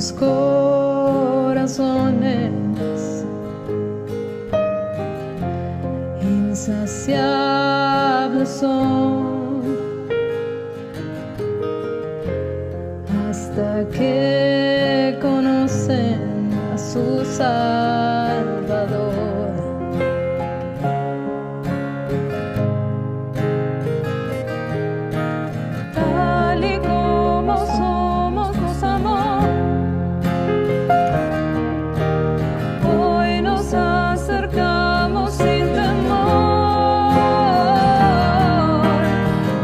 los corazones insaciables son, hasta que conocen a su Salvador. Tal y como somos nos amó, hoy nos acercamos sin temor.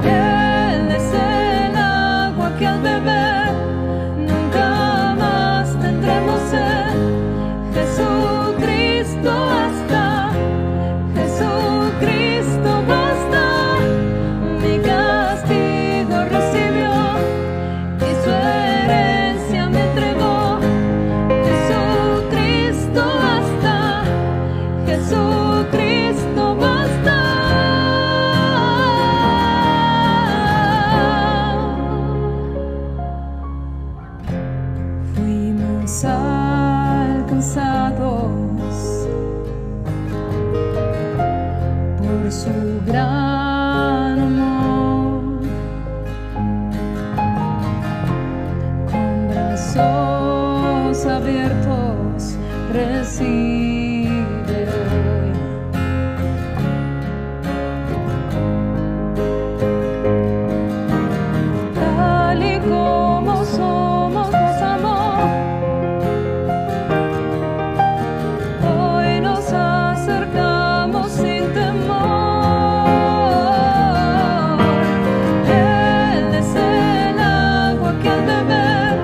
Él es el agua que al beber nunca más tendremos sed. Jesucristo basta, Jesucristo basta. Mi castigo recibió y su herencia me entregó. Jesucristo basta, Jesucristo basta. Fuimos alcanzados por su gran amor, con brazos abiertos recibe hoy. Tal y como somos nos amó, hoy nos acercamos sin temor. Él es el agua que al beber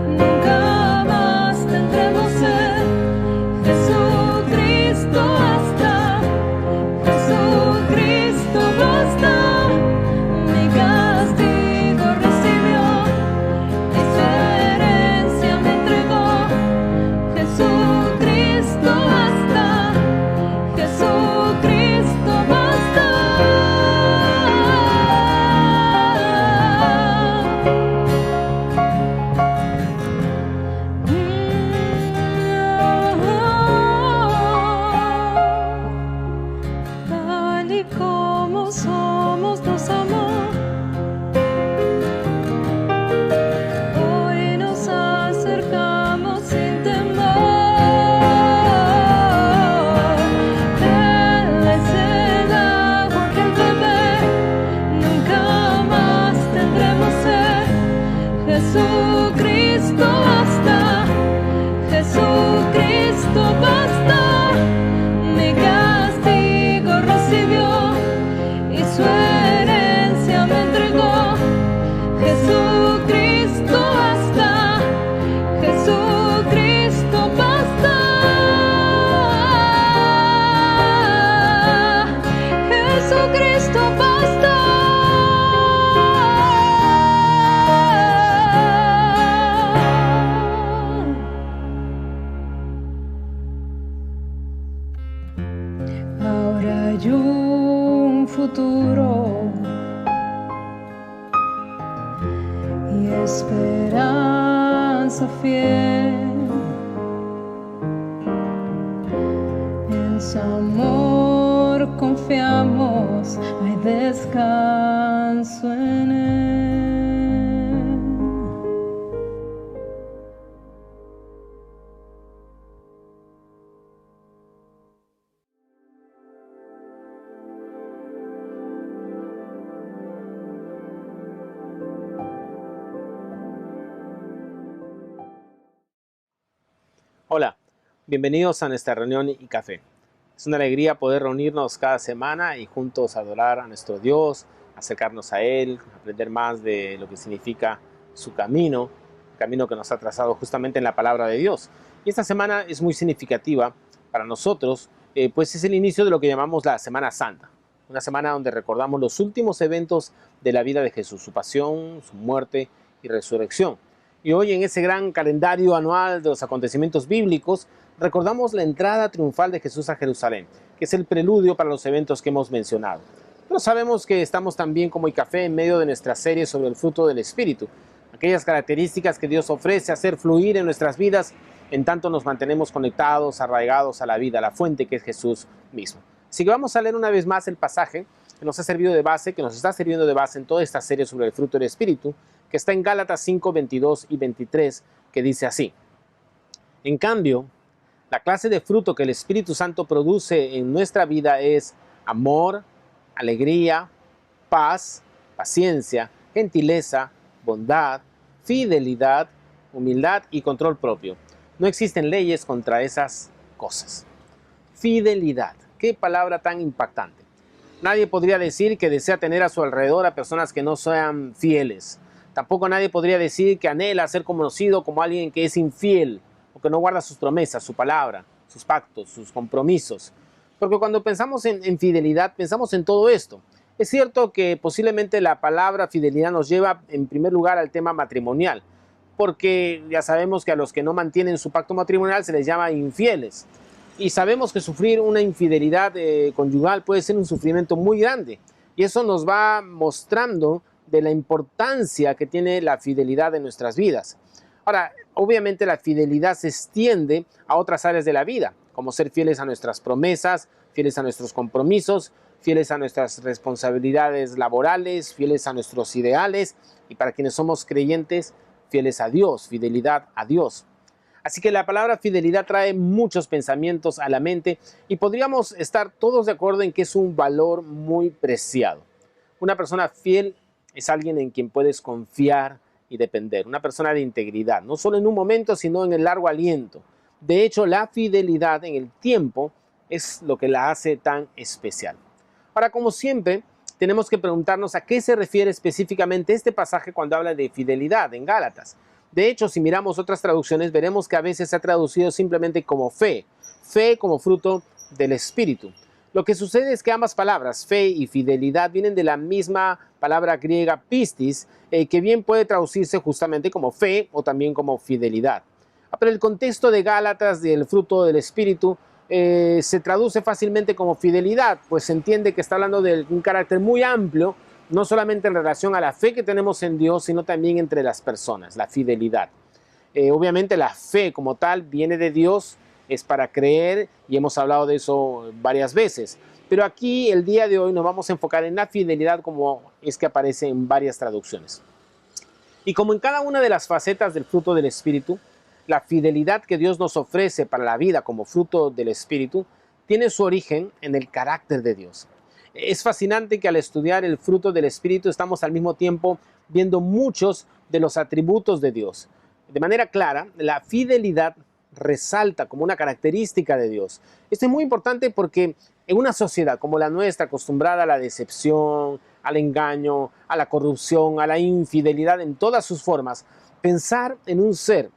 nunca más tendremos sed. Jesucristo basta, Jesucristo basta. Mi castigo recibió y su herencia me entregó. Jesucristo basta, Jesucristo basta. Tal y como somos nos amó, hoy nos acercamos sin temor. Él es el agua que al beber nunca más tendremos sed. Jesucristo basta, Jesucristo basta. Mi castigo recibió y su herencia me entregó. Jesucristo basta, Jesucristo basta. Jesucristo basta. Ahora hay un futuro y esperanza fiel. En su amor confiamos, hay descanso en él. Hola, bienvenidos a nuestra reunión y café. Es una alegría poder reunirnos cada semana y juntos adorar a nuestro Dios, acercarnos a Él, aprender más de lo que significa su camino, el camino que nos ha trazado justamente en la palabra de Dios. Y esta semana es muy significativa para nosotros, pues es el inicio de lo que llamamos la Semana Santa. Una semana donde recordamos los últimos eventos de la vida de Jesús, su pasión, su muerte y resurrección. Y hoy en ese gran calendario anual de los acontecimientos bíblicos, recordamos la entrada triunfal de Jesús a Jerusalén, que es el preludio para los eventos que hemos mencionado. Pero sabemos que estamos también como ICAFE en medio de nuestra serie sobre el fruto del Espíritu. aquellas características que Dios ofrece hacer fluir en nuestras vidas, en tanto nos mantenemos conectados, arraigados a la vida, a la fuente que es Jesús mismo. Así que vamos a leer una vez más el pasaje que nos ha servido de base, que nos está sirviendo de base en toda esta serie sobre el fruto del Espíritu, que está en Gálatas 5, 22 y 23, que dice así: en cambio, la clase de fruto que el Espíritu Santo produce en nuestra vida es amor, alegría, paz, paciencia, gentileza, bondad, fidelidad, humildad y control propio. No existen leyes contra esas cosas. Fidelidad. Qué palabra tan impactante. Nadie podría decir que desea tener a su alrededor a personas que no sean fieles. Tampoco nadie podría decir que anhela ser conocido como alguien que es infiel o que no guarda sus promesas, su palabra, sus pactos, sus compromisos. Porque cuando pensamos en fidelidad, pensamos en todo esto. Es cierto que posiblemente la palabra fidelidad nos lleva en primer lugar al tema matrimonial, porque ya sabemos que a los que no mantienen su pacto matrimonial se les llama infieles. Y sabemos que sufrir una infidelidad conyugal puede ser un sufrimiento muy grande. Y eso nos va mostrando de la importancia que tiene la fidelidad en nuestras vidas. Ahora, obviamente la fidelidad se extiende a otras áreas de la vida, como ser fieles a nuestras promesas, fieles a nuestros compromisos, fieles a nuestras responsabilidades laborales, fieles a nuestros ideales, y para quienes somos creyentes, fieles a Dios, fidelidad a Dios. Así que la palabra fidelidad trae muchos pensamientos a la mente y podríamos estar todos de acuerdo en que es un valor muy preciado. Una persona fiel es alguien en quien puedes confiar y depender, una persona de integridad, no solo en un momento, sino en el largo aliento. De hecho, la fidelidad en el tiempo es lo que la hace tan especial. Ahora, como siempre, tenemos que preguntarnos a qué se refiere específicamente este pasaje cuando habla de fidelidad en Gálatas. De hecho, si miramos otras traducciones, veremos que a veces se ha traducido simplemente como fe como fruto del Espíritu. Lo que sucede es que ambas palabras, fe y fidelidad, vienen de la misma palabra griega pistis, que bien puede traducirse justamente como fe o también como fidelidad. Pero el contexto de Gálatas del fruto del Espíritu se traduce fácilmente como fidelidad, pues se entiende que está hablando de un carácter muy amplio, no solamente en relación a la fe que tenemos en Dios, sino también entre las personas, la fidelidad. Obviamente la fe como tal viene de Dios, es para creer y hemos hablado de eso varias veces. Pero aquí el día de hoy nos vamos a enfocar en la fidelidad como es que aparece en varias traducciones. Y como en cada una de las facetas del fruto del Espíritu, la fidelidad que Dios nos ofrece para la vida como fruto del Espíritu tiene su origen en el carácter de Dios. Es fascinante que al estudiar el fruto del Espíritu estamos al mismo tiempo viendo muchos de los atributos de Dios. De manera clara, la fidelidad resalta como una característica de Dios. Esto es muy importante porque en una sociedad como la nuestra, acostumbrada a la decepción, al engaño, a la corrupción, a la infidelidad en todas sus formas, pensar en un ser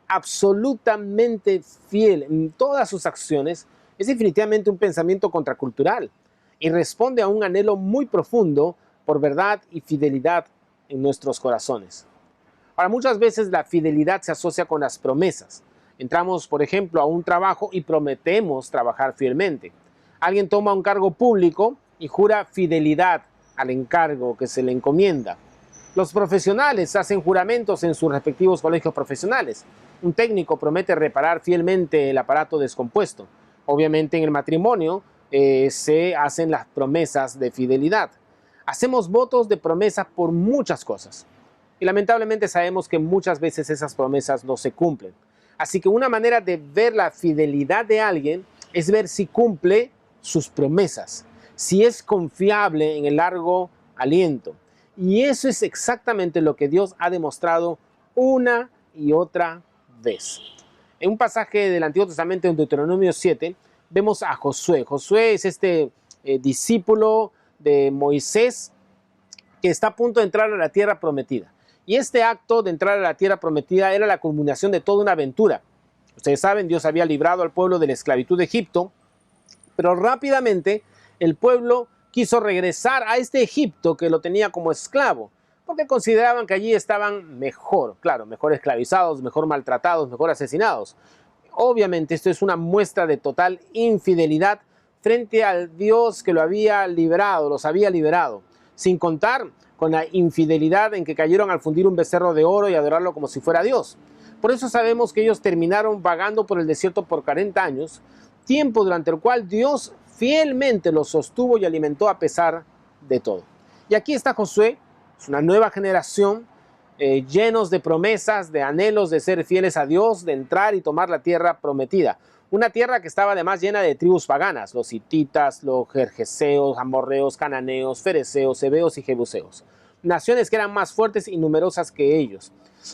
absolutamente fiel en todas sus acciones es definitivamente un pensamiento contracultural y responde a un anhelo muy profundo por verdad y fidelidad en nuestros corazones. Ahora, muchas veces la fidelidad se asocia con las promesas. Entramos, por ejemplo, a un trabajo y prometemos trabajar fielmente. Alguien toma un cargo público y jura fidelidad al encargo que se le encomienda. Los profesionales hacen juramentos en sus respectivos colegios profesionales. Un técnico promete reparar fielmente el aparato descompuesto. Obviamente en el matrimonio se hacen las promesas de fidelidad. Hacemos votos de promesas por muchas cosas. Y lamentablemente sabemos que muchas veces esas promesas no se cumplen. Así que una manera de ver la fidelidad de alguien es ver si cumple sus promesas, si es confiable en el largo aliento. Y eso es exactamente lo que Dios ha demostrado una y otra vez. En un pasaje del Antiguo Testamento, en Deuteronomio 7, vemos a Josué. Josué es este discípulo de Moisés que está a punto de entrar a la tierra prometida. Y este acto de entrar a la tierra prometida era la culminación de toda una aventura. Ustedes saben, Dios había librado al pueblo de la esclavitud de Egipto, pero rápidamente el pueblo quiso regresar a este Egipto que lo tenía como esclavo, porque consideraban que allí estaban mejor, claro, mejor esclavizados, mejor maltratados, mejor asesinados. Obviamente esto es una muestra de total infidelidad frente al Dios que lo había liberado, los había liberado, sin contar con la infidelidad en que cayeron al fundir un becerro de oro y adorarlo como si fuera Dios. Por eso sabemos que ellos terminaron vagando por el desierto por 40 años, tiempo durante el cual Dios fielmente los sostuvo y alimentó a pesar de todo. Y aquí está Josué, es una nueva generación, llenos de promesas, de anhelos de ser fieles a Dios, de entrar y tomar la tierra prometida. Una tierra que estaba además llena de tribus paganas, los hititas, los jerjeseos, amorreos, cananeos, fereceos, heveos y jebuseos. Naciones que eran más fuertes y numerosas que ellos.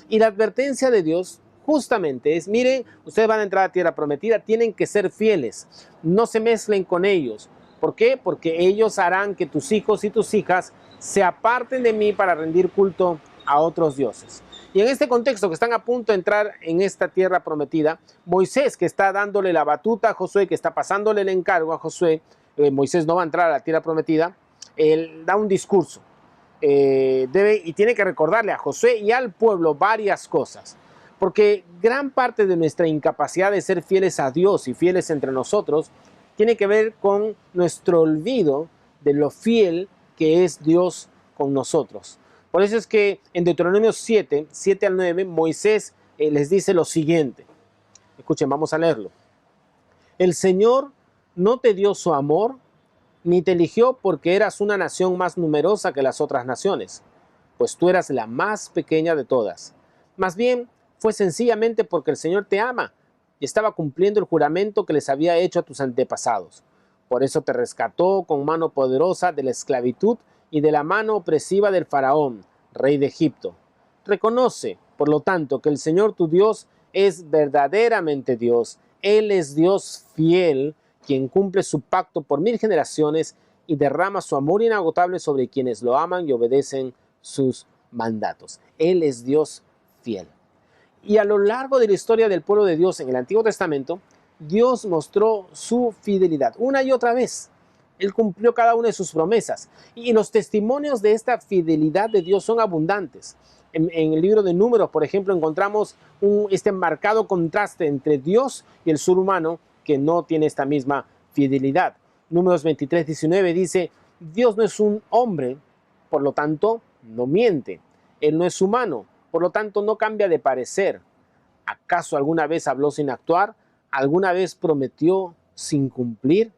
Y la advertencia de Dios justamente es, miren, ustedes van a entrar a tierra prometida, tienen que ser fieles, no se mezclen con ellos. ¿Por qué? Porque ellos harán que tus hijos y tus hijas se aparten de mí para rendir culto a otros dioses. Y en este contexto que están a punto de entrar en esta tierra prometida, Moisés, que está dándole la batuta a Josué, que está pasándole el encargo a Josué, Moisés no va a entrar a la tierra prometida, él da un discurso. Y tiene que recordarle a Josué y al pueblo varias cosas. Porque gran parte de nuestra incapacidad de ser fieles a Dios y fieles entre nosotros tiene que ver con nuestro olvido de lo fiel que es Dios con nosotros. Por eso es que en Deuteronomio 7 al 9, Moisés les dice lo siguiente. Escuchen, vamos a leerlo. El Señor no te dio su amor, ni te eligió porque eras una nación más numerosa que las otras naciones, pues tú eras la más pequeña de todas. Más bien, fue sencillamente porque el Señor te ama y estaba cumpliendo el juramento que les había hecho a tus antepasados. Por eso te rescató con mano poderosa de la esclavitud y de la mano opresiva del faraón, rey de Egipto. Reconoce, por lo tanto, que el Señor tu Dios es verdaderamente Dios. Él es Dios fiel, quien cumple su pacto por 1000 generaciones y derrama su amor inagotable sobre quienes lo aman y obedecen sus mandatos. Él es Dios fiel. Y a lo largo de la historia del pueblo de Dios en el Antiguo Testamento, Dios mostró su fidelidad una y otra vez. Él cumplió cada una de sus promesas. Y los testimonios de esta fidelidad de Dios son abundantes. En el libro de Números, por ejemplo, encontramos este marcado contraste entre Dios y el ser humano que no tiene esta misma fidelidad. Números 23:19 dice, Dios no es un hombre, por lo tanto, no miente. Él no es humano, por lo tanto, no cambia de parecer. ¿Acaso alguna vez habló sin actuar? ¿Alguna vez prometió sin cumplir?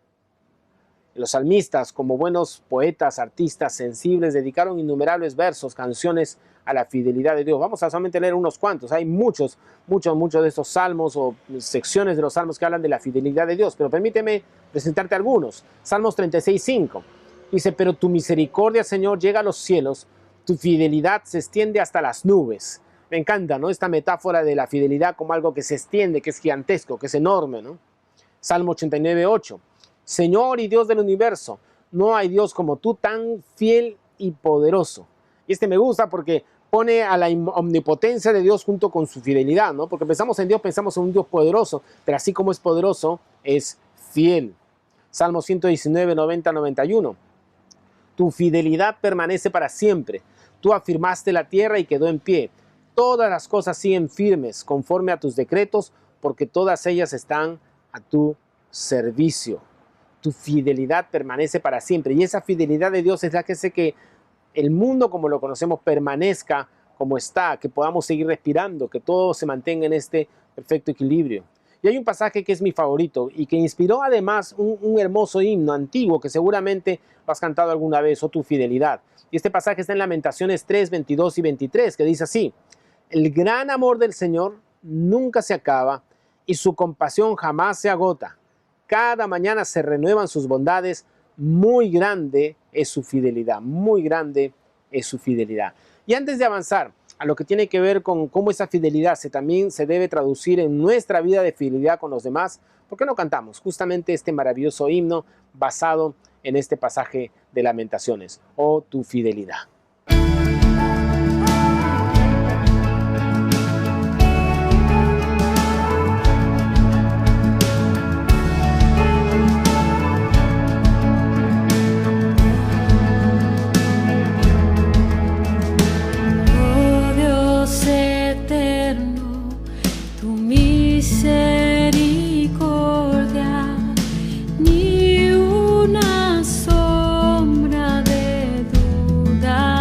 Los salmistas, como buenos poetas, artistas sensibles, dedicaron innumerables versos, canciones a la fidelidad de Dios. Vamos a solamente leer unos cuantos. Hay muchos de estos salmos o secciones de los salmos que hablan de la fidelidad de Dios. Pero permíteme presentarte algunos. Salmos 36:5. Dice, pero tu misericordia, Señor, llega a los cielos, tu fidelidad se extiende hasta las nubes. Me encanta, ¿no? Esta metáfora de la fidelidad como algo que se extiende, que es gigantesco, que es enorme, ¿no? Salmo 89:8. Señor y Dios del universo, no hay Dios como tú, tan fiel y poderoso. Y me gusta porque pone a la omnipotencia de Dios junto con su fidelidad, ¿no? Porque pensamos en Dios, pensamos en un Dios poderoso, pero así como es poderoso, es fiel. Salmo 119, 90, 91. Tu fidelidad permanece para siempre. Tú afirmaste la tierra y quedó en pie. Todas las cosas siguen firmes conforme a tus decretos, porque todas ellas están a tu servicio. Tu fidelidad permanece para siempre. Y esa fidelidad de Dios es la que hace que el mundo como lo conocemos permanezca como está, que podamos seguir respirando, que todo se mantenga en este perfecto equilibrio. Y hay un pasaje que es mi favorito y que inspiró además un hermoso himno antiguo que seguramente lo has cantado alguna vez, o tu fidelidad. Y este pasaje está en Lamentaciones 3, 22 y 23, que dice así: el gran amor del Señor nunca se acaba y su compasión jamás se agota. Cada mañana se renuevan sus bondades, muy grande es su fidelidad, muy grande es su fidelidad. Y antes de avanzar a lo que tiene que ver con cómo esa fidelidad también se debe traducir en nuestra vida de fidelidad con los demás, ¿por qué no cantamos justamente este maravilloso himno basado en este pasaje de Lamentaciones? Oh, tu fidelidad. Misericordia, ni una sombra de duda.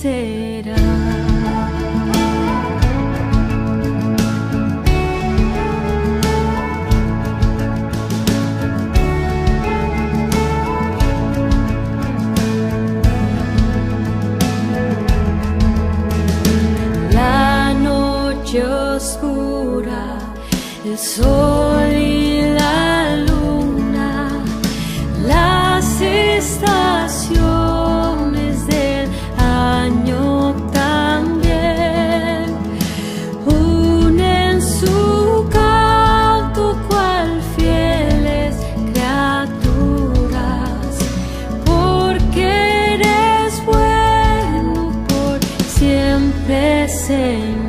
será. La noche oscura, el sol y la luna, las estaciones del año también unen su canto cual fieles criaturas, porque eres bueno por siempre, Señor.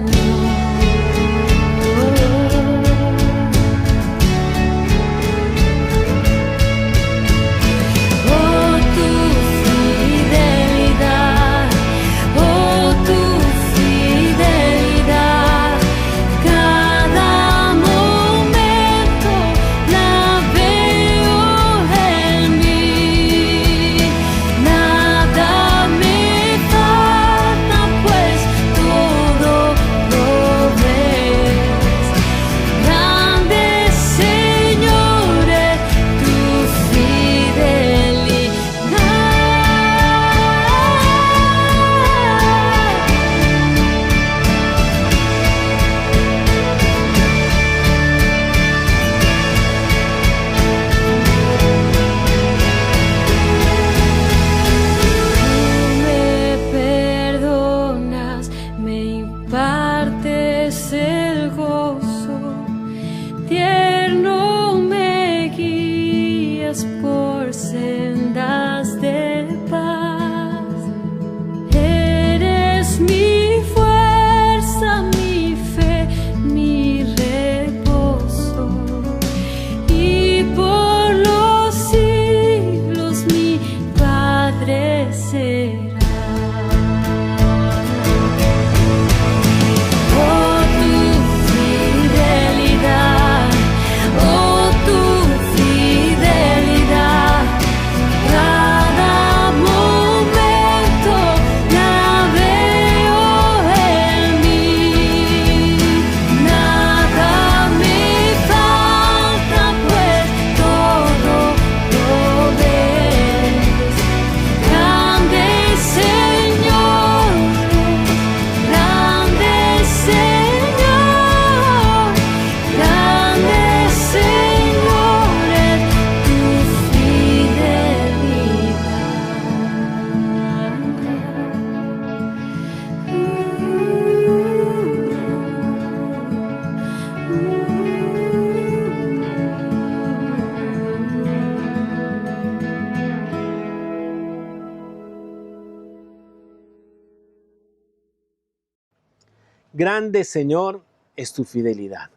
Grande, Señor, es tu fidelidad.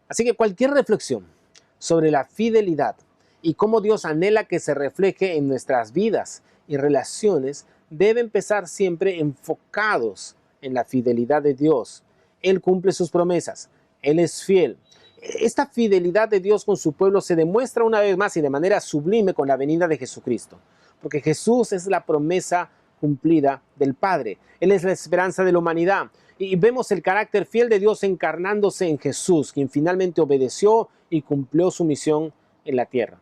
Así que cualquier reflexión sobre la fidelidad y cómo Dios anhela que se refleje en nuestras vidas y relaciones debe empezar siempre enfocados en la fidelidad de Dios. Él cumple sus promesas, Él es fiel. Esta fidelidad de Dios con su pueblo se demuestra una vez más y de manera sublime con la venida de Jesucristo, porque Jesús es la promesa cumplida del Padre. Él es la esperanza de la humanidad. Y vemos el carácter fiel de Dios encarnándose en Jesús, quien finalmente obedeció y cumplió su misión en la tierra.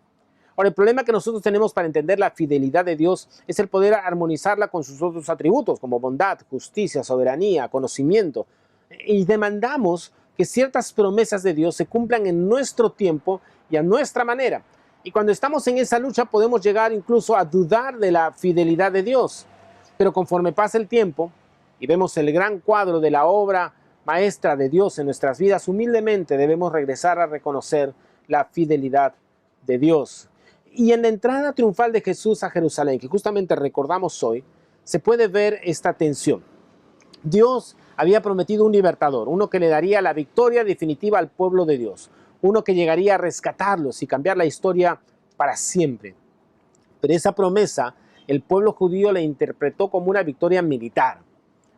Ahora, el problema que nosotros tenemos para entender la fidelidad de Dios es el poder armonizarla con sus otros atributos, como bondad, justicia, soberanía, conocimiento. Y demandamos que ciertas promesas de Dios se cumplan en nuestro tiempo y a nuestra manera. Y cuando estamos en esa lucha podemos llegar incluso a dudar de la fidelidad de Dios. Pero conforme pasa el tiempo y vemos el gran cuadro de la obra maestra de Dios en nuestras vidas, humildemente debemos regresar a reconocer la fidelidad de Dios. Y en la entrada triunfal de Jesús a Jerusalén, que justamente recordamos hoy, se puede ver esta tensión. Dios había prometido un libertador, uno que le daría la victoria definitiva al pueblo de Dios, uno que llegaría a rescatarlos y cambiar la historia para siempre. Pero esa promesa, el pueblo judío la interpretó como una victoria militar.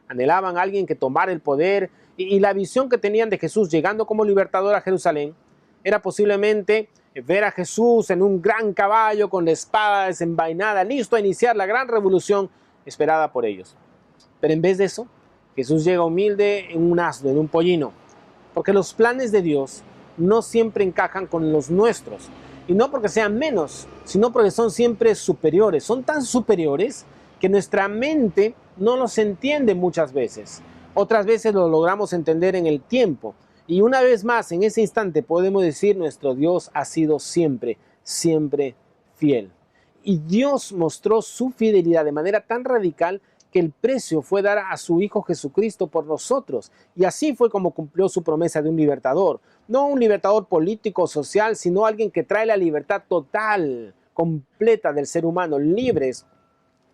Anhelaban a alguien que tomara el poder y la visión que tenían de Jesús llegando como libertador a Jerusalén era posiblemente ver a Jesús en un gran caballo con la espada desenvainada, listo a iniciar la gran revolución esperada por ellos. Pero en vez de eso, Jesús llega humilde en un asno, en un pollino, porque los planes de Dios no siempre encajan con los nuestros. Y no porque sean menos, sino porque son siempre superiores. Son tan superiores que nuestra mente no los entiende muchas veces. Otras veces lo logramos entender en el tiempo. Y una vez más, en ese instante podemos decir, nuestro Dios ha sido siempre, siempre fiel. Y Dios mostró su fidelidad de manera tan radical que el precio fue dar a su Hijo Jesucristo por nosotros. Y así fue como cumplió su promesa de un libertador. No un libertador político o social, sino alguien que trae la libertad total, completa del ser humano, libres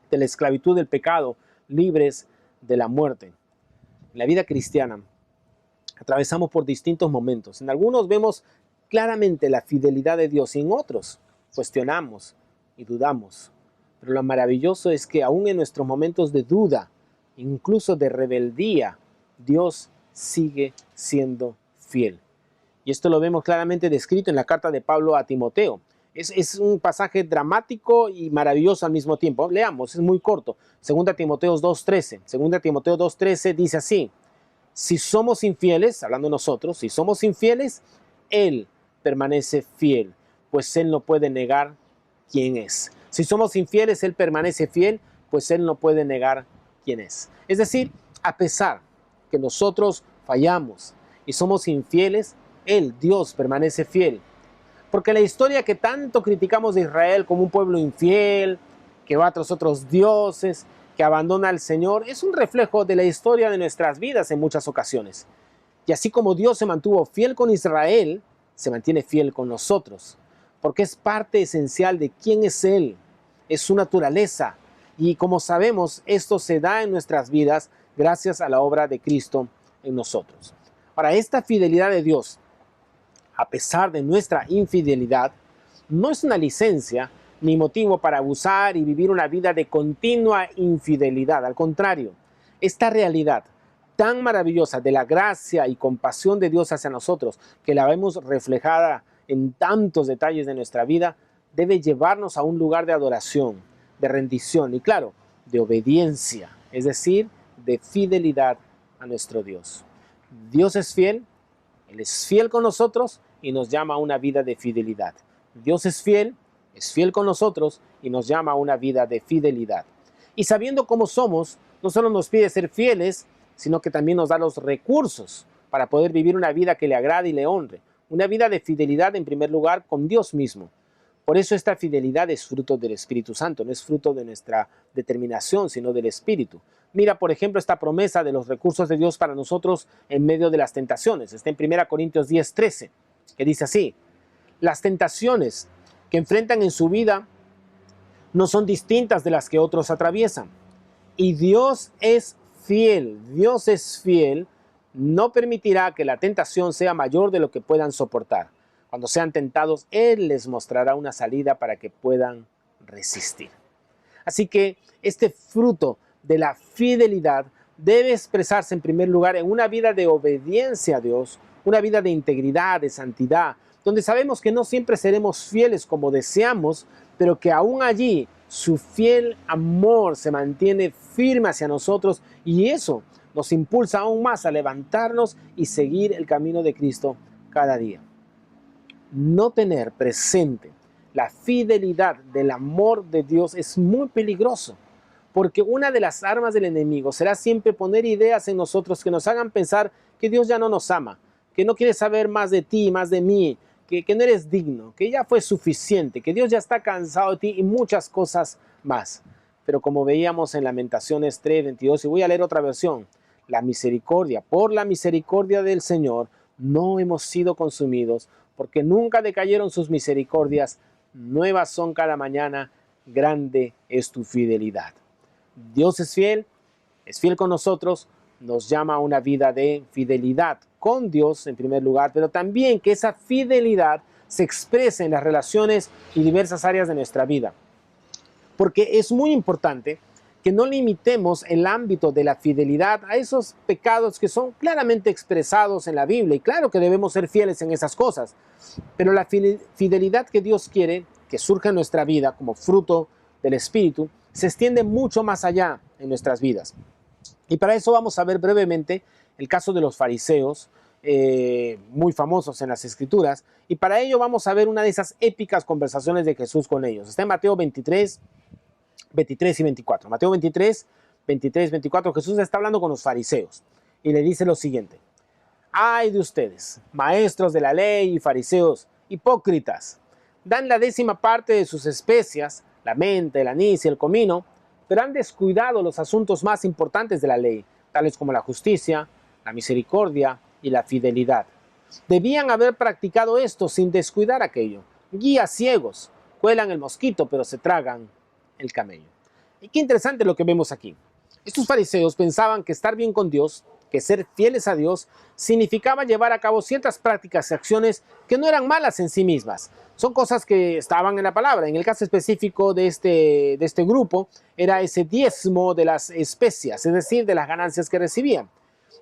de la esclavitud del pecado, libres de la muerte. En la vida cristiana atravesamos por distintos momentos. En algunos vemos claramente la fidelidad de Dios y en otros cuestionamos y dudamos. Pero lo maravilloso es que aún en nuestros momentos de duda, incluso de rebeldía, Dios sigue siendo fiel. Y esto lo vemos claramente descrito en la carta de Pablo a Timoteo. Es un pasaje dramático y maravilloso al mismo tiempo. Leamos, es muy corto. 2 Timoteo 2:13. 2 Timoteo 2:13 dice así: si somos infieles, hablando nosotros, si somos infieles, Él permanece fiel, pues Él no puede negar quién es. Si somos infieles, Él permanece fiel, pues Él no puede negar quién es. Es decir, a pesar que nosotros fallamos y somos infieles, Él, Dios, permanece fiel. Porque la historia que tanto criticamos de Israel como un pueblo infiel, que va tras otros dioses, que abandona al Señor, es un reflejo de la historia de nuestras vidas en muchas ocasiones. Y así como Dios se mantuvo fiel con Israel, se mantiene fiel con nosotros, porque es parte esencial de quién es Él, es su naturaleza. Y como sabemos, esto se da en nuestras vidas gracias a la obra de Cristo en nosotros. Ahora, esta fidelidad de Dios, a pesar de nuestra infidelidad, no es una licencia ni motivo para abusar y vivir una vida de continua infidelidad. Al contrario, esta realidad tan maravillosa de la gracia y compasión de Dios hacia nosotros, que la vemos reflejada en tantos detalles de nuestra vida, debe llevarnos a un lugar de adoración, de rendición y, claro, de obediencia, es decir, de fidelidad a nuestro Dios. Dios es fiel, Él es fiel con nosotros y nos llama a una vida de fidelidad. Dios es fiel con nosotros y nos llama a una vida de fidelidad. Y sabiendo cómo somos, no solo nos pide ser fieles, sino que también nos da los recursos para poder vivir una vida que le agrade y le honre. Una vida de fidelidad en primer lugar con Dios mismo. Por eso esta fidelidad es fruto del Espíritu Santo, no es fruto de nuestra determinación, sino del Espíritu. Mira, por ejemplo, esta promesa de los recursos de Dios para nosotros en medio de las tentaciones. Está en 1 Corintios 10:13, que dice así: las tentaciones que enfrentan en su vida no son distintas de las que otros atraviesan. Y Dios es fiel, no permitirá que la tentación sea mayor de lo que puedan soportar. Cuando sean tentados, Él les mostrará una salida para que puedan resistir. Así que este fruto de la fidelidad debe expresarse en primer lugar en una vida de obediencia a Dios, una vida de integridad, de santidad, donde sabemos que no siempre seremos fieles como deseamos, pero que aún allí su fiel amor se mantiene firme hacia nosotros y eso nos impulsa aún más a levantarnos y seguir el camino de Cristo cada día. No tener presente la fidelidad del amor de Dios es muy peligroso, porque una de las armas del enemigo será siempre poner ideas en nosotros que nos hagan pensar que Dios ya no nos ama, que no quiere saber más de ti, más de mí, que no eres digno, que ya fue suficiente, que Dios ya está cansado de ti y muchas cosas más. Pero como veíamos en Lamentaciones 3:22, y voy a leer otra versión: por la misericordia del Señor no hemos sido consumidos, porque nunca decayeron sus misericordias, nuevas son cada mañana, grande es tu fidelidad. Dios es fiel con nosotros, nos llama a una vida de fidelidad con Dios en primer lugar, pero también que esa fidelidad se exprese en las relaciones y diversas áreas de nuestra vida. Porque es muy importante que no limitemos el ámbito de la fidelidad a esos pecados que son claramente expresados en la Biblia. Y claro que debemos ser fieles en esas cosas, pero la fidelidad que Dios quiere que surja en nuestra vida como fruto del Espíritu se extiende mucho más allá en nuestras vidas. Y para eso vamos a ver brevemente el caso de los fariseos, muy famosos en las Escrituras, y para ello vamos a ver una de esas épicas conversaciones de Jesús con ellos. Está en Mateo 23, 23 y 24. Mateo 23, 23, 24, Jesús está hablando con los fariseos y le dice lo siguiente: ay de ustedes, maestros de la ley y fariseos, hipócritas, dan la 10ª parte de sus especias, la menta, el anís y el comino, pero han descuidado los asuntos más importantes de la ley, tales como la justicia, la misericordia y la fidelidad. Debían haber practicado esto sin descuidar aquello. Guías ciegos, cuelan el mosquito, pero se tragan el camello. Y qué interesante lo que vemos aquí. Estos fariseos pensaban que estar bien con Dios, que ser fieles a Dios, significaba llevar a cabo ciertas prácticas y acciones que no eran malas en sí mismas. Son cosas que estaban en la palabra. En el caso específico de este grupo, era ese diezmo de las especias, es decir, de las ganancias que recibían.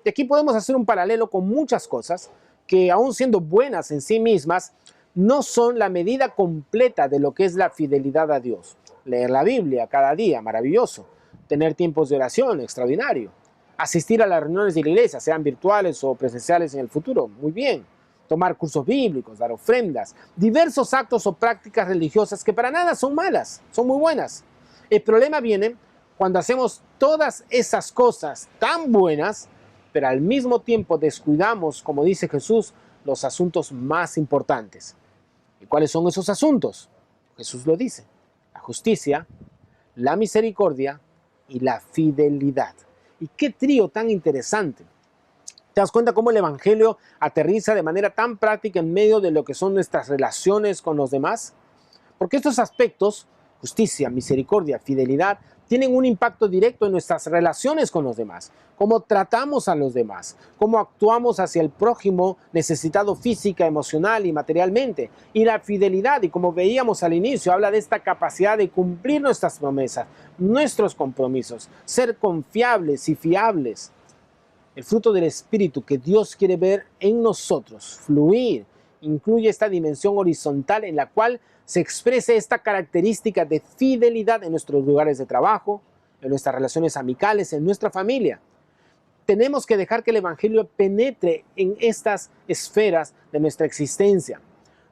Y aquí podemos hacer un paralelo con muchas cosas que, aun siendo buenas en sí mismas, no son la medida completa de lo que es la fidelidad a Dios. Leer la Biblia cada día, maravilloso. Tener tiempos de oración, extraordinario. Asistir a las reuniones de la iglesia, sean virtuales o presenciales en el futuro, muy bien. Tomar cursos bíblicos, dar ofrendas, diversos actos o prácticas religiosas que para nada son malas, son muy buenas. El problema viene cuando hacemos todas esas cosas tan buenas, pero al mismo tiempo descuidamos, como dice Jesús, los asuntos más importantes. ¿Y cuáles son esos asuntos? Jesús lo dice: la justicia, la misericordia y la fidelidad. Y qué trío tan interesante. ¿Te das cuenta cómo el Evangelio aterriza de manera tan práctica en medio de lo que son nuestras relaciones con los demás? Porque estos aspectos, justicia, misericordia, fidelidad, tienen un impacto directo en nuestras relaciones con los demás, cómo tratamos a los demás, cómo actuamos hacia el prójimo necesitado física, emocional y materialmente. Y la fidelidad, y como veíamos al inicio, habla de esta capacidad de cumplir nuestras promesas, nuestros compromisos, ser confiables y fiables. El fruto del Espíritu que Dios quiere ver en nosotros fluir incluye esta dimensión horizontal en la cual se exprese esta característica de fidelidad en nuestros lugares de trabajo, en nuestras relaciones amicales, en nuestra familia. Tenemos que dejar que el Evangelio penetre en estas esferas de nuestra existencia.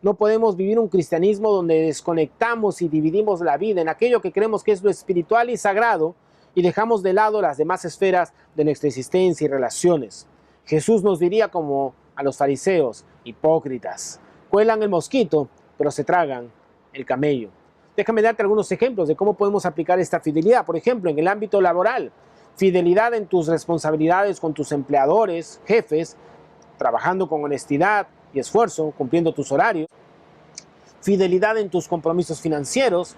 No podemos vivir un cristianismo donde desconectamos y dividimos la vida en aquello que creemos que es lo espiritual y sagrado y dejamos de lado las demás esferas de nuestra existencia y relaciones. Jesús nos diría como a los fariseos: hipócritas, cuelan el mosquito, pero se tragan el camello. Déjame darte algunos ejemplos de cómo podemos aplicar esta fidelidad. Por ejemplo, en el ámbito laboral, fidelidad en tus responsabilidades con tus empleadores, jefes, trabajando con honestidad y esfuerzo, cumpliendo tus horarios. Fidelidad en tus compromisos financieros.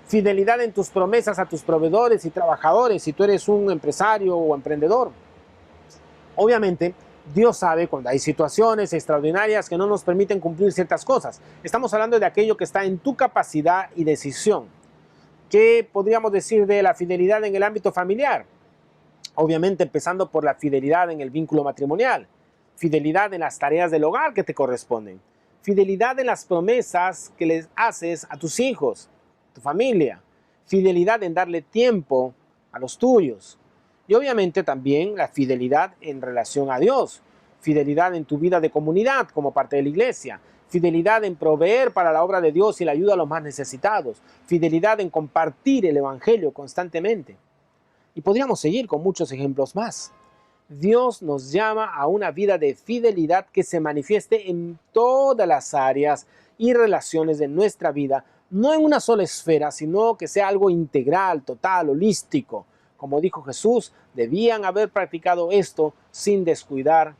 Fidelidad en tus promesas a tus proveedores y trabajadores si tú eres un empresario o emprendedor. Obviamente, Dios sabe cuando hay situaciones extraordinarias que no nos permiten cumplir ciertas cosas. Estamos hablando de aquello que está en tu capacidad y decisión. ¿Qué podríamos decir de la fidelidad en el ámbito familiar? Obviamente empezando por la fidelidad en el vínculo matrimonial, fidelidad en las tareas del hogar que te corresponden, fidelidad en las promesas que les haces a tus hijos, tu familia, fidelidad en darle tiempo a los tuyos. Y obviamente también la fidelidad en relación a Dios, fidelidad en tu vida de comunidad como parte de la iglesia, fidelidad en proveer para la obra de Dios y la ayuda a los más necesitados, fidelidad en compartir el Evangelio constantemente. Y podríamos seguir con muchos ejemplos más. Dios nos llama a una vida de fidelidad que se manifieste en todas las áreas y relaciones de nuestra vida, no en una sola esfera, sino que sea algo integral, total, holístico. Como dijo Jesús, debían haber practicado esto sin descuidar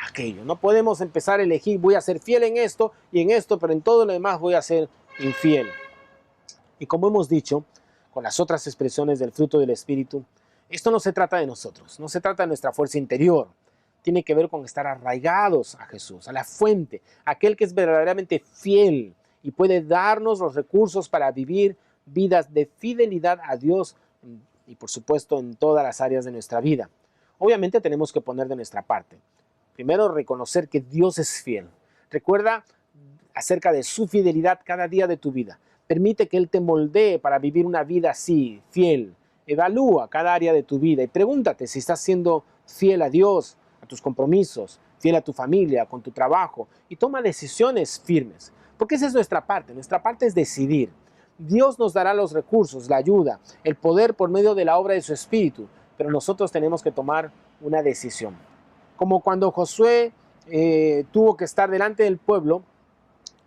aquello. No podemos empezar a elegir: voy a ser fiel en esto y en esto, pero en todo lo demás voy a ser infiel. Y como hemos dicho, con las otras expresiones del fruto del Espíritu, esto no se trata de nosotros, no se trata de nuestra fuerza interior. Tiene que ver con estar arraigados a Jesús, a la fuente, aquel que es verdaderamente fiel y puede darnos los recursos para vivir vidas de fidelidad a Dios y por supuesto en todas las áreas de nuestra vida. Obviamente tenemos que poner de nuestra parte. Primero, reconocer que Dios es fiel. Recuerda acerca de su fidelidad cada día de tu vida. Permite que Él te moldee para vivir una vida así, fiel, Evalúa cada área de tu vida y pregúntate si estás siendo fiel a Dios, a tus compromisos, fiel a tu familia, con tu trabajo, y toma decisiones firmes. Porque esa es nuestra parte. Nuestra parte es decidir. Dios nos dará los recursos, la ayuda, el poder por medio de la obra de su Espíritu, pero nosotros tenemos que tomar una decisión. Como cuando Josué tuvo que estar delante del pueblo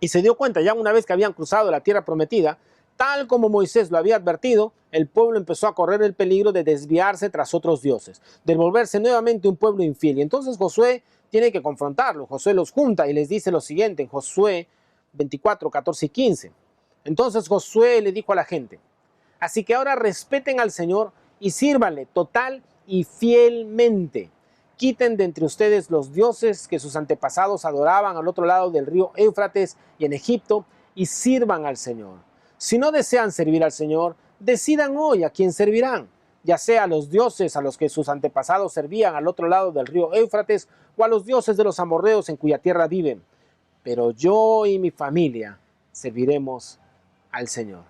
y se dio cuenta ya una vez que habían cruzado la tierra prometida, tal como Moisés lo había advertido, el pueblo empezó a correr el peligro de desviarse tras otros dioses, de volverse nuevamente un pueblo infiel. Y entonces Josué tiene que confrontarlo. Josué los junta y les dice lo siguiente en Josué 24, 14 y 15. Entonces Josué le dijo a la gente: así que ahora respeten al Señor y sírvanle total y fielmente. Quiten de entre ustedes los dioses que sus antepasados adoraban al otro lado del río Éufrates y en Egipto, y sirvan al Señor. Si no desean servir al Señor, decidan hoy a quién servirán, ya sea a los dioses a los que sus antepasados servían al otro lado del río Éufrates, o a los dioses de los amorreos en cuya tierra viven. Pero yo y mi familia serviremos al Señor.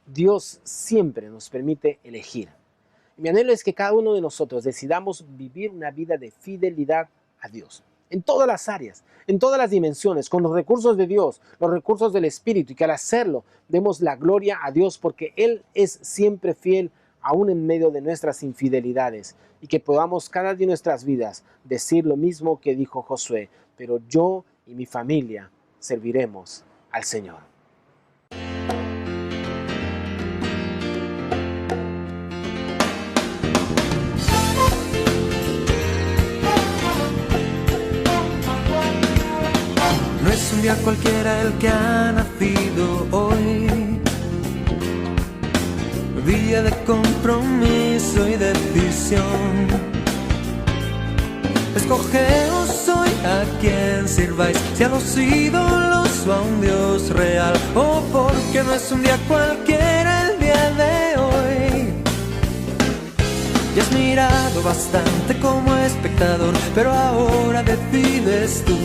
Dios siempre nos permite elegir. Mi anhelo es que cada uno de nosotros decidamos vivir una vida de fidelidad a Dios, en todas las áreas, en todas las dimensiones, con los recursos de Dios, los recursos del Espíritu, y que al hacerlo demos la gloria a Dios porque Él es siempre fiel aún en medio de nuestras infidelidades, y que podamos cada día de nuestras vidas decir lo mismo que dijo Josué: pero yo y mi familia serviremos al Señor. No es un día cualquiera el que ha nacido hoy, día de compromiso y decisión. Escogeos hoy a quien sirváis, si a los ídolos o a un Dios real, o porque no es un día cualquiera el día de hoy. Ya has mirado bastante como espectador, pero ahora decides tú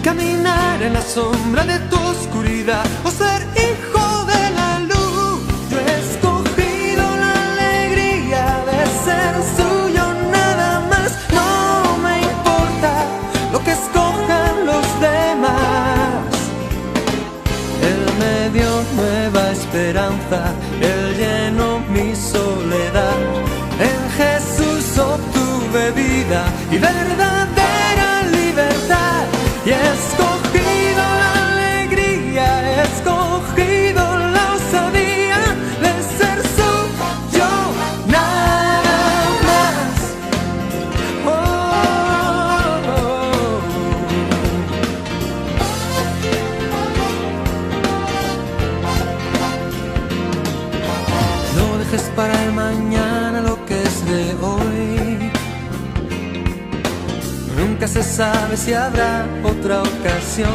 caminar en la sombra de tu oscuridad o ser hijo de la luz. Yo he escogido la alegría de ser suyo, nada más. No me importa lo que escojan los demás. Él me dio nueva esperanza, Él llenó mi soledad. En Jesús obtuve vida y verdadera libertad. Y he escogido la alegría, he escogido la osadía de ser suyo, nada más. Oh, oh, oh. No dejes para el mañana lo que es de hoy. Nunca se sabe si habrá otra ocasión.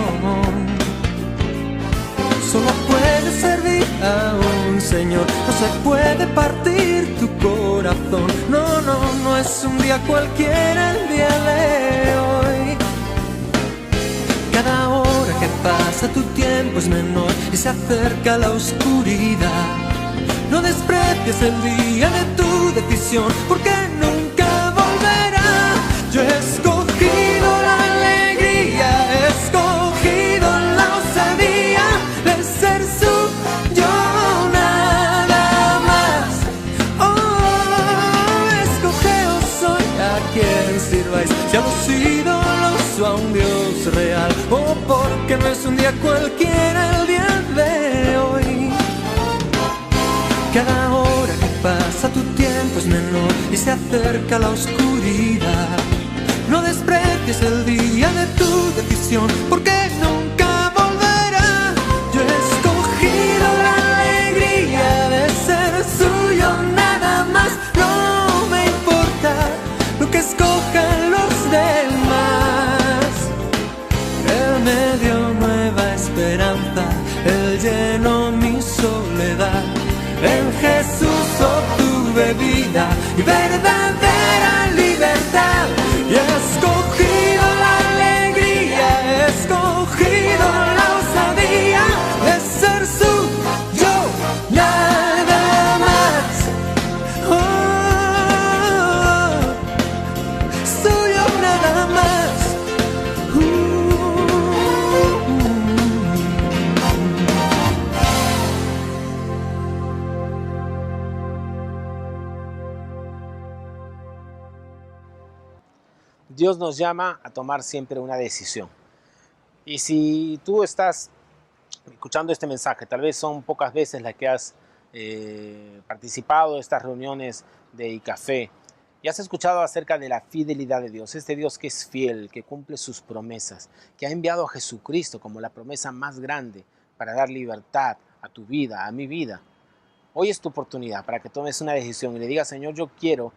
Solo puedes servir a un Señor, no se puede partir tu corazón. No, no, no es un día cualquiera el día de hoy. Cada hora que pasa tu tiempo es menor y se acerca la oscuridad. No desprecies el día de tu decisión, porque nunca volverá. Yo he escogido la alegría, he escogido la osadía de ser suyo, nada más. Oh, escogeos hoy a quien sirváis, si a los ídolos o a un Dios real, o porque no es un día cualquiera el día de hoy. Cada hora que pasa tu tiempo es menor y se acerca la oscuridad. No desprecies el día de tu decisión, porque nunca volverá. Yo he escogido la alegría de ser suyo, nada más. No me importa lo que escojan los demás. Él me dio nueva esperanza, Él llenó mi soledad. En Jesús obtuve vida y verdadera libertad. Y he escogido la alegría, he escogido la osadía de ser suyo, nada más. Dios nos llama a tomar siempre una decisión. Y si tú estás escuchando este mensaje, tal vez son pocas veces las que has participado de estas reuniones de iCafé y has escuchado acerca de la fidelidad de Dios, este Dios que es fiel, que cumple sus promesas, que ha enviado a Jesucristo como la promesa más grande para dar libertad a tu vida, a mi vida. Hoy es tu oportunidad para que tomes una decisión y le digas: Señor, yo quiero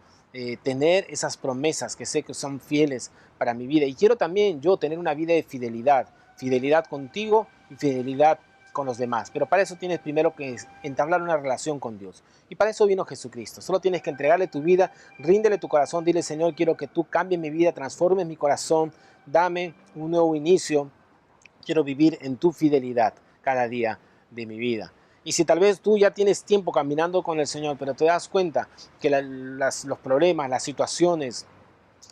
tener esas promesas que sé que son fieles para mi vida, y quiero también yo tener una vida de fidelidad, fidelidad contigo y fidelidad con los demás. Pero para eso tienes primero que entablar una relación con Dios, y para eso vino Jesucristo. Solo tienes que entregarle tu vida, ríndele tu corazón, dile: Señor, quiero que tú cambies mi vida, transformes mi corazón, dame un nuevo inicio, quiero vivir en tu fidelidad cada día de mi vida. Y si tal vez tú ya tienes tiempo caminando con el Señor, pero te das cuenta que los problemas, las situaciones,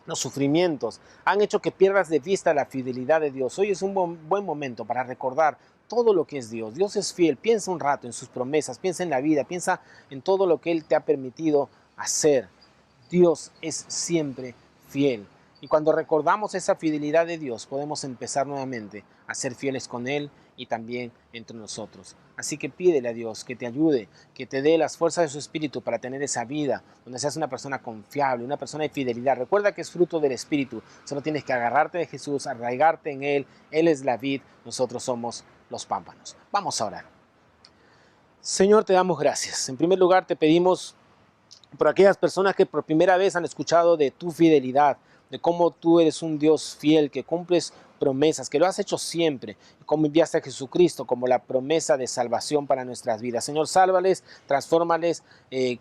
los sufrimientos han hecho que pierdas de vista la fidelidad de Dios, hoy es un buen momento para recordar todo lo que es Dios. Dios es fiel. Piensa un rato en sus promesas, piensa en la vida, piensa en todo lo que Él te ha permitido hacer. Dios es siempre fiel. Y cuando recordamos esa fidelidad de Dios, podemos empezar nuevamente a ser fieles con Él y también entre nosotros. Así que pídele a Dios que te ayude, que te dé las fuerzas de su Espíritu para tener esa vida, donde seas una persona confiable, una persona de fidelidad. Recuerda que es fruto del Espíritu. Solo tienes que agarrarte de Jesús, arraigarte en Él. Él es la vid, nosotros somos los pámpanos. Vamos a orar. Señor, te damos gracias. En primer lugar, te pedimos por aquellas personas que por primera vez han escuchado de tu fidelidad, de cómo tú eres un Dios fiel, que cumples promesas, que lo has hecho siempre, y cómo enviaste a Jesucristo como la promesa de salvación para nuestras vidas. Señor, sálvales, transfórmales,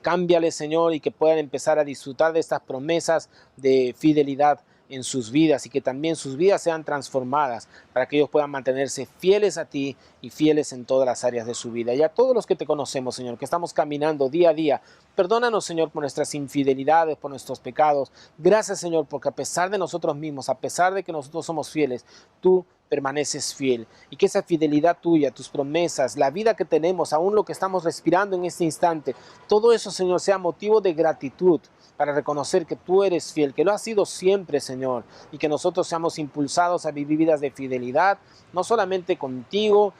cámbiales, Señor, y que puedan empezar a disfrutar de estas promesas de fidelidad en sus vidas, y que también sus vidas sean transformadas para que ellos puedan mantenerse fieles a ti y fieles en todas las áreas de su vida. Y a todos los que te conocemos, Señor, que estamos caminando día a día, perdónanos, Señor, por nuestras infidelidades, por nuestros pecados. Gracias, Señor, porque a pesar de nosotros mismos, a pesar de que nosotros somos fieles, tú permaneces fiel, y que esa fidelidad tuya, tus promesas, la vida que tenemos, aún lo que estamos respirando en este instante, todo eso, Señor, sea motivo de gratitud para reconocer que tú eres fiel, que lo has sido siempre, Señor, y que nosotros seamos impulsados a vivir vidas de fidelidad, no solamente contigo,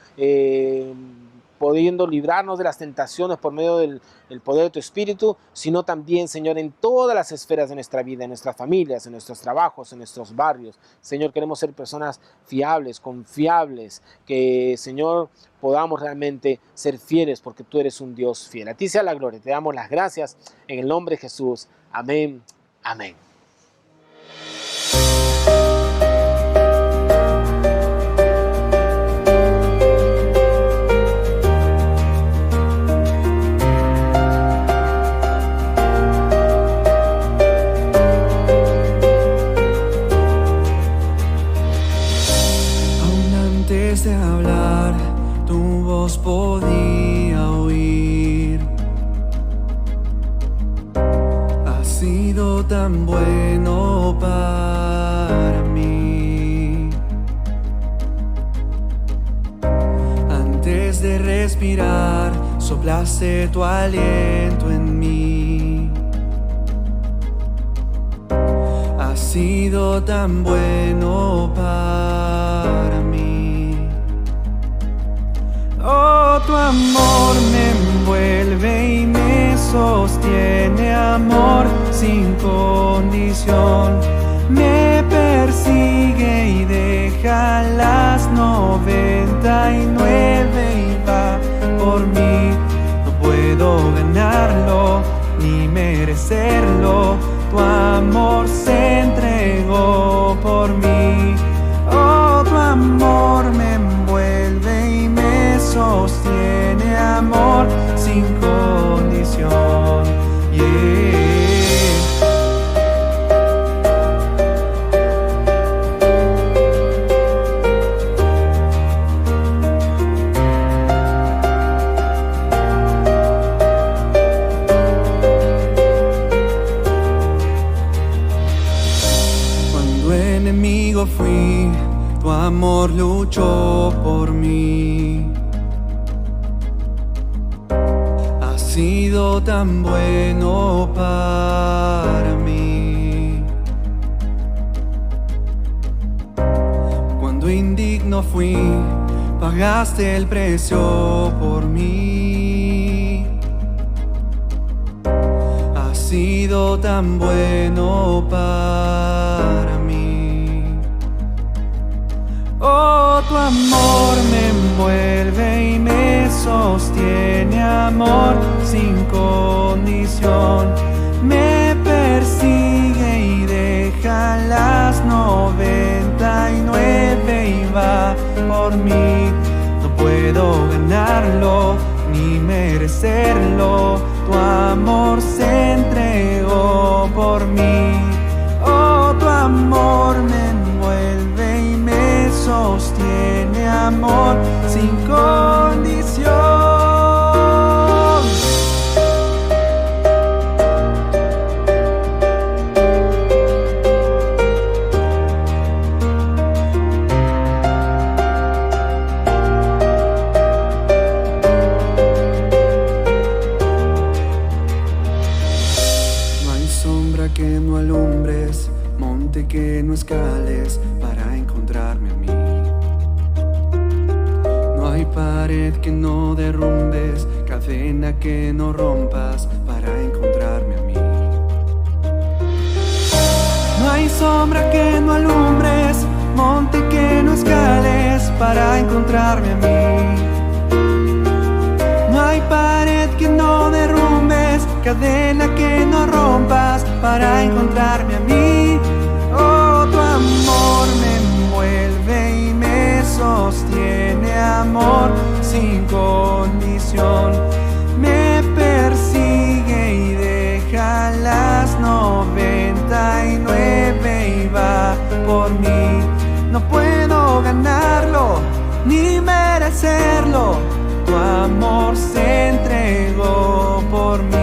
pudiendo librarnos de las tentaciones por medio del poder de tu Espíritu, sino también, Señor, en todas las esferas de nuestra vida, en nuestras familias, en nuestros trabajos, en nuestros barrios. Señor, queremos ser personas fiables, confiables, que, Señor, podamos realmente ser fieles, porque tú eres un Dios fiel. A ti sea la gloria, te damos las gracias en el nombre de Jesús. Amén. Amén. De hablar, tu voz podía oír. Has sido tan bueno para mí. Antes de respirar, soplaste tu aliento en mí. Has sido tan bueno para mí. Oh, tu amor me envuelve y me sostiene, amor sin condición. Me persigue y deja las 99 y va por mí. No puedo ganarlo ni merecerlo, tu amor se entregó por mí. Oh, tu amor me envuelve y me sostiene, amor sin condición. Yeah. Cuando enemigo fui, tu amor luchó por mí. Has sido tan bueno para mí. no fui, pagaste el precio por mí. Has sido tan bueno para mí. Oh, tu amor me envuelve y me sostiene, amor sin condición. Me persigue y deja las 99 y va por mí. No puedo ganarlo ni merecerlo. Tu amor se entregó por mí. Oh, tu amor me envuelve y me sostiene, amor sin condición. Que no alumbres, monte que no escales para encontrarme a mí. No hay pared que no derrumbes, cadena que no rompas para encontrarme a mí. No hay sombra que no alumbres, monte que no escales para encontrarme a mí. No hay pared que no derrumbes, cadena que no rompas para encontrarme a mí. Oh, tu amor me envuelve y me sostiene, amor sin condición. Me persigue y deja las 99 y va por mí. No puedo ganarlo ni merecerlo. Tu amor se entregó por mí.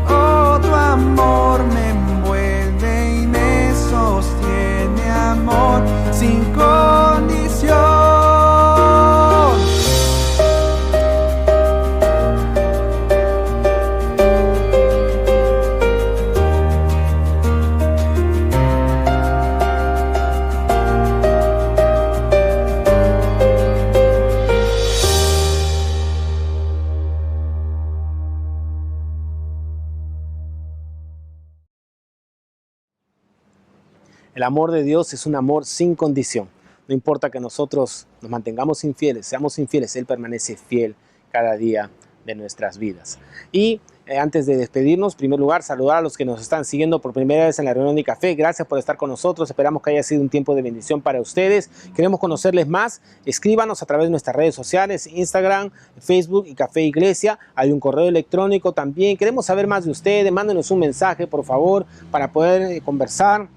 Oh, tu amor me envuelve y me sostiene, amor sin condición. El amor de Dios es un amor sin condición. No importa que nosotros nos mantengamos infieles, seamos infieles, Él permanece fiel cada día de nuestras vidas. Y antes de despedirnos, en primer lugar, saludar a los que nos están siguiendo por primera vez en la reunión de café. Gracias por estar con nosotros. Esperamos que haya sido un tiempo de bendición para ustedes. Queremos conocerles más. Escríbanos a través de nuestras redes sociales, Instagram, Facebook y Café Iglesia. Hay un correo electrónico también. Queremos saber más de ustedes. Mándenos un mensaje, por favor, para poder conversar,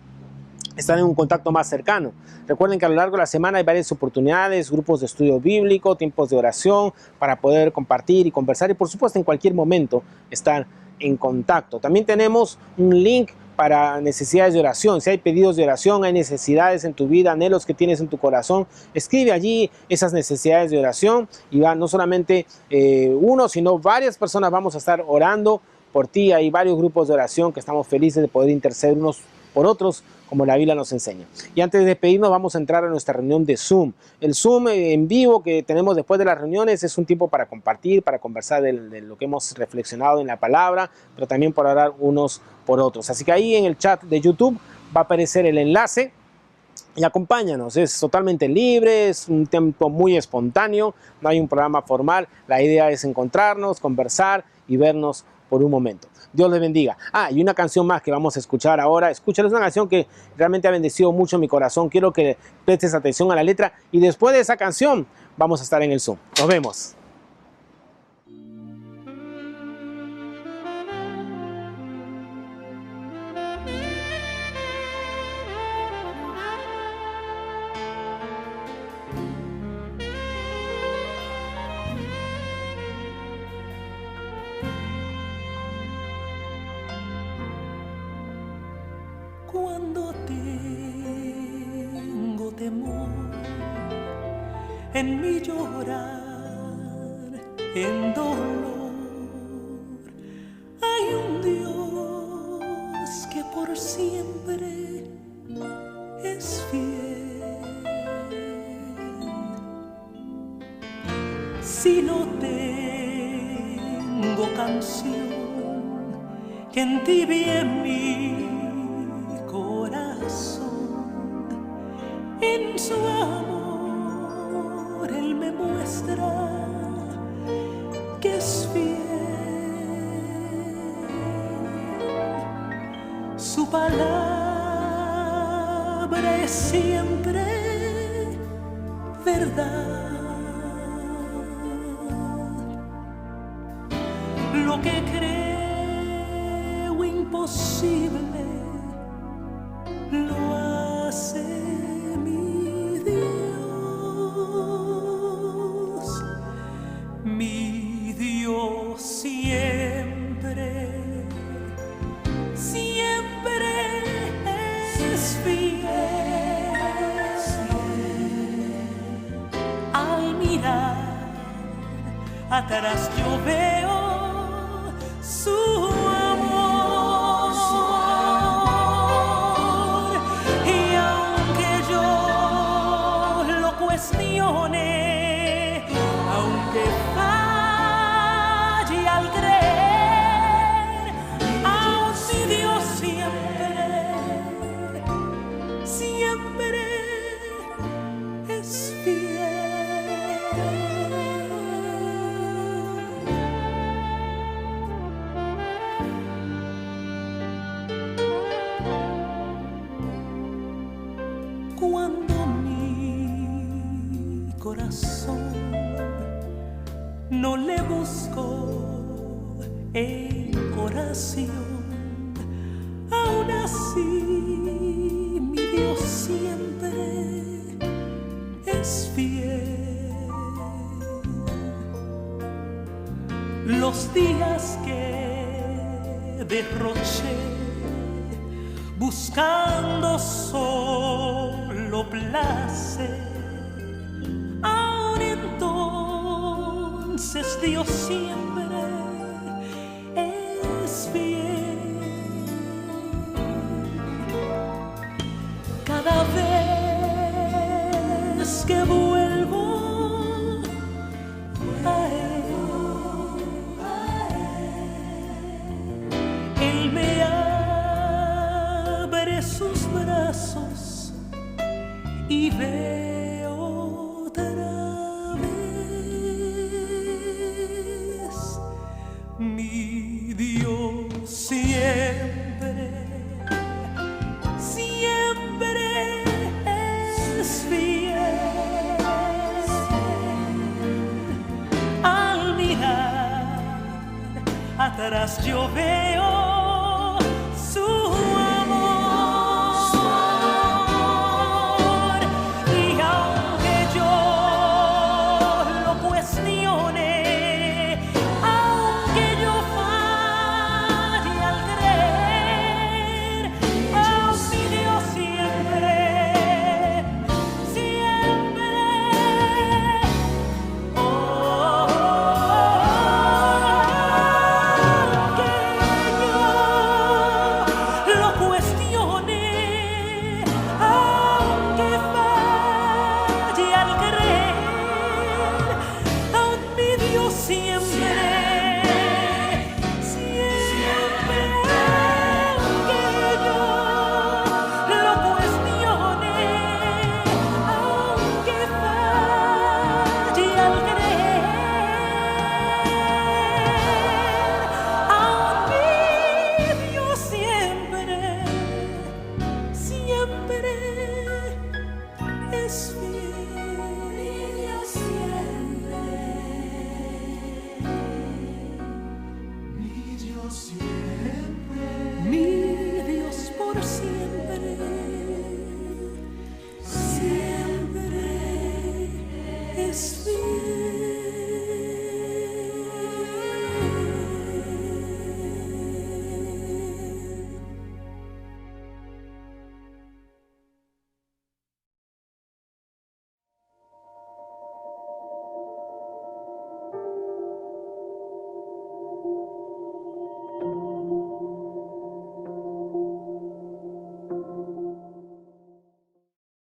estar en un contacto más cercano. Recuerden que a lo largo de la semana hay varias oportunidades, grupos de estudio bíblico, tiempos de oración para poder compartir y conversar y por supuesto en cualquier momento estar en contacto. También tenemos un link para necesidades de oración. Si hay pedidos de oración, hay necesidades en tu vida, anhelos que tienes en tu corazón, escribe allí esas necesidades de oración y va no solamente uno, sino varias personas vamos a estar orando por ti. Hay varios grupos de oración que estamos felices de poder interceder unos por otros, como la Biblia nos enseña. Y antes de despedirnos, vamos a entrar a nuestra reunión de Zoom. El Zoom en vivo que tenemos después de las reuniones es un tiempo para compartir, para conversar de lo que hemos reflexionado en la palabra, pero también para orar unos por otros. Así que ahí en el chat de YouTube va a aparecer el enlace y acompáñanos. Es totalmente libre, es un tiempo muy espontáneo, no hay un programa formal. La idea es encontrarnos, conversar y vernos por un momento. Dios les bendiga. Y una canción más que vamos a escuchar ahora. Escúchalo, es una canción que realmente ha bendecido mucho mi corazón. Quiero que prestes atención a la letra y después de esa canción vamos a estar en el Zoom. Nos vemos. Cuando tengo temor en mi llorar, en dolor, hay un Dios que por siempre es fiel. si no tengo canción que entibie mi corazón? En su amor Él me muestra que es fiel. Su palabra es siempre verdad. Lo que creo imposible lo hace mi Dios. Mi Dios siempre, siempre es fiel. Al mirar atrás yo veo su amor, y aunque yo lo cuestione, aunque falle al creer, aún mi Dios siempre, siempre es fiel. Cuando mi corazón no le busco en oración, aún así mi Dios siempre es fiel. Los días que derroché buscando solo placer, aún entonces Dios siempre es fiel. Cada vez que vuelvo a Él, Él me abre sus brazos y veo otra vez. Mi Dios siempre, siempre es fiel. Al mirar atrás yo veo su amor, y aunque yo lo cuestione, aunque yo falle al creer, aún mi Dios siempre, siempre, aunque yo lo cuestione, aunque falle al creer, aún mi Dios siempre, siempre, aunque yo lo cuestione, aunque falle al creer, aún mi Dios siempre, siempre es fiel. Mi Dios siempre, mi Dios por siempre.